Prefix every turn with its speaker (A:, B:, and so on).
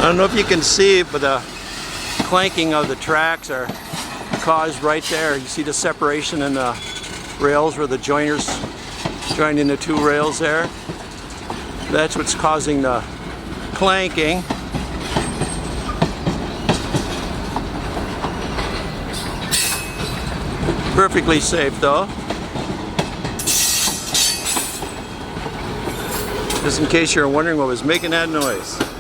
A: I don't know if you can see, but the clanking of the tracks are caused right there. You see the separation in the rails where the joiners joining the two rails there. That's what's causing the clanking. Perfectly safe though. Just in case you're wondering what was making that noise.